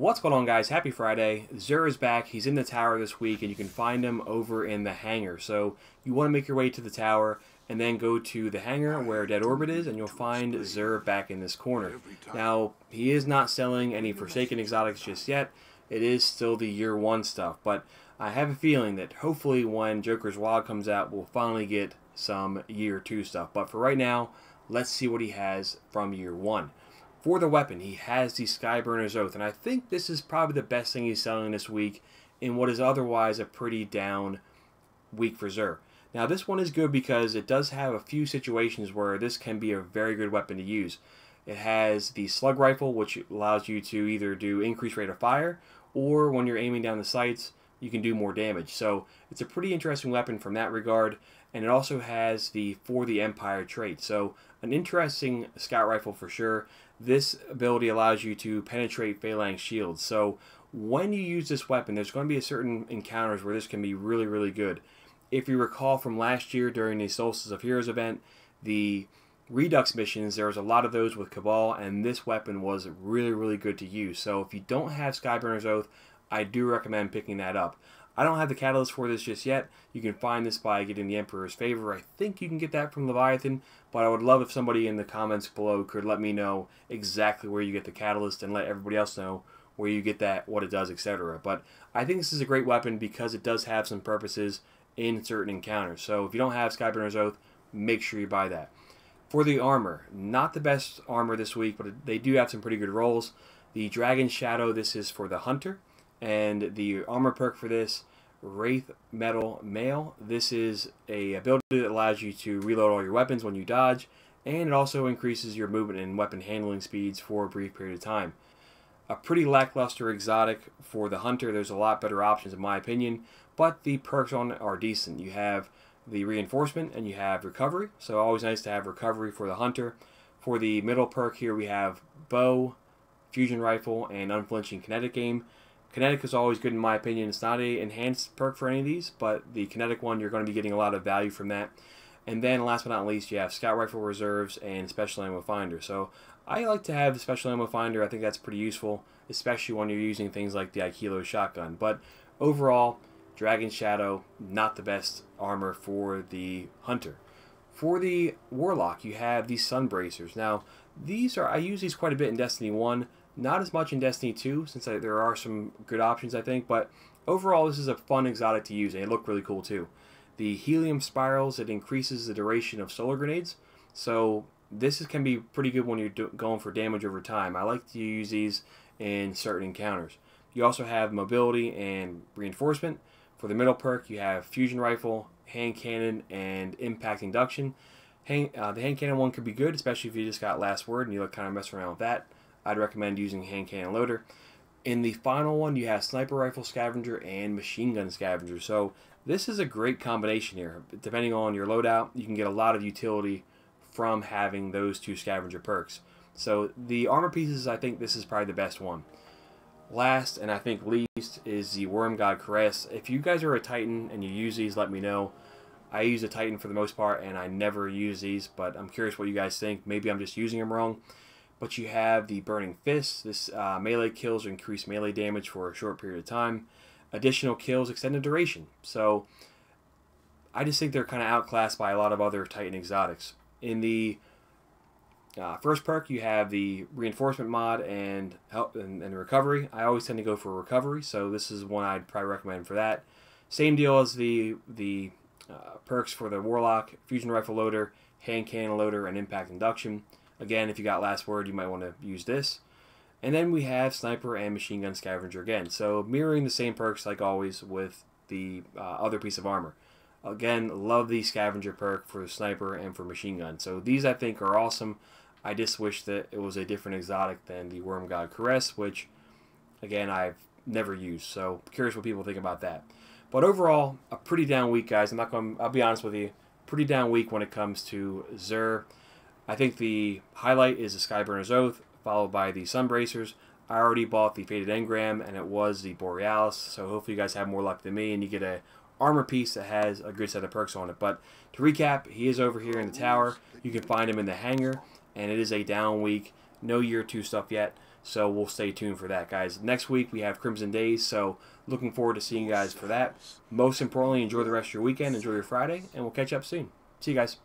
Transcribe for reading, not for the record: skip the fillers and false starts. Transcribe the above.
What's going on, guys? Happy Friday. XUR is back. He's in the tower this week, and you can find him over in the hangar. So you want to make your way to the tower and then go to the hangar where Dead Orbit is, and you'll find XUR back in this corner. Now, he is not selling any Forsaken exotics just yet. It is still the year 1 stuff, but I have a feeling that hopefully when Joker's Wild comes out, we'll finally get some year 2 stuff. But for right now, let's see what he has from year 1. For the weapon, he has the Skyburner's Oath, and I think this is probably the best thing he's selling this week in what is otherwise a pretty down week for XUR. Now, this one is good because it does have a few situations where this can be a very good weapon to use. It has the Slug Rifle, which allows you to either do increased rate of fire, or when you're aiming down the sights, you can do more damage. So it's a pretty interesting weapon from that regard, and it also has the For the Empire trait. So an interesting scout rifle for sure. This ability allows you to penetrate phalanx shields. So when you use this weapon, there's going to be a certain encounters where this can be really, really good. If you recall from last year during the Solstice of Heroes event, the Redux missions, there was a lot of those with Cabal, and this weapon was really, really good to use. So if you don't have Skyburner's Oath, I do recommend picking that up. I don't have the catalyst for this just yet. You can find this by getting the Emperor's Favor. I think you can get that from Leviathan, but I would love if somebody in the comments below could let me know exactly where you get the catalyst and let everybody else know where you get that, what it does, etc. But I think this is a great weapon because it does have some purposes in certain encounters. So if you don't have Skyburner's Oath, make sure you buy that. For the armor, not the best armor this week, but they do have some pretty good rolls. The Dragon Shadow, this is for the Hunter. And the armor perk for this, Wraith Metal Mail, this is a ability that allows you to reload all your weapons when you dodge, and it also increases your movement and weapon handling speeds for a brief period of time. A pretty lackluster exotic for the Hunter. There's a lot better options in my opinion, but the perks on it are decent. You have the Reinforcement and you have Recovery, so always nice to have Recovery for the Hunter. For the middle perk here we have Bow, Fusion Rifle, and Unflinching Kinetic Aim. Kinetic is always good in my opinion. It's not an enhanced perk for any of these, but the Kinetic one, you're going to be getting a lot of value from that. And then last but not least, you have Scout Rifle Reserves and Special Ammo Finder. So I like to have the Special Ammo Finder. I think that's pretty useful, especially when you're using things like the Aikilo shotgun. But overall, Dragon Shadow, not the best armor for the Hunter. For the Warlock, you have these Sunbracers. Now, I use these quite a bit in Destiny 1. Not as much in Destiny 2, since there are some good options, I think, but overall this is a fun exotic to use, and they look really cool too. The Helium Spirals, it increases the duration of solar grenades, so this can be pretty good when you're going for damage over time. I like to use these in certain encounters. You also have Mobility and Reinforcement. For the middle perk, you have Fusion Rifle, Hand Cannon, and Impact Induction. The Hand Cannon one could be good, especially if you just got Last Word and you kind of mess around with that. I'd recommend using Hand Cannon Loader. In the final one, you have Sniper Rifle Scavenger and Machine Gun Scavenger. So this is a great combination here. Depending on your loadout, you can get a lot of utility from having those two scavenger perks. So the armor pieces, I think this is probably the best one. Last, and I think least, is the Wormgod Caress. If you guys are a Titan and you use these, let me know. I use a Titan for the most part, and I never use these, but I'm curious what you guys think. Maybe I'm just using them wrong. But you have the Burning Fist. This melee kills increase melee damage for a short period of time. Additional kills extend the duration. So I just think they're kind of outclassed by a lot of other Titan exotics. In the first perk, you have the Reinforcement mod and Recovery. I always tend to go for Recovery, so this is one I'd probably recommend for that. Same deal as the perks for the Warlock, Fusion Rifle Loader, Hand Cannon Loader, and Impact Induction. Again, if you got Last Word, you might want to use this. And then we have Sniper and Machine Gun Scavenger again. So mirroring the same perks like always with the other piece of armor. Again, love the Scavenger perk for the Sniper and for Machine Gun. So these I think are awesome. I just wish that it was a different exotic than the Wormgod Caress, which again I've never used. So curious what people think about that. But overall, a pretty down week, guys. I'll be honest with you, pretty down week when it comes to XUR. I think the highlight is the Skyburner's Oath, followed by the Sunbracers. I already bought the Faded Engram, and it was the Borealis, so hopefully you guys have more luck than me, and you get a armor piece that has a good set of perks on it. But to recap, he is over here in the tower. You can find him in the hangar, and it is a down week. No year 2 stuff yet. So we'll stay tuned for that, guys. Next week we have Crimson Days, so looking forward to seeing you guys for that. Most importantly, enjoy the rest of your weekend, enjoy your Friday, and we'll catch up soon. See you guys.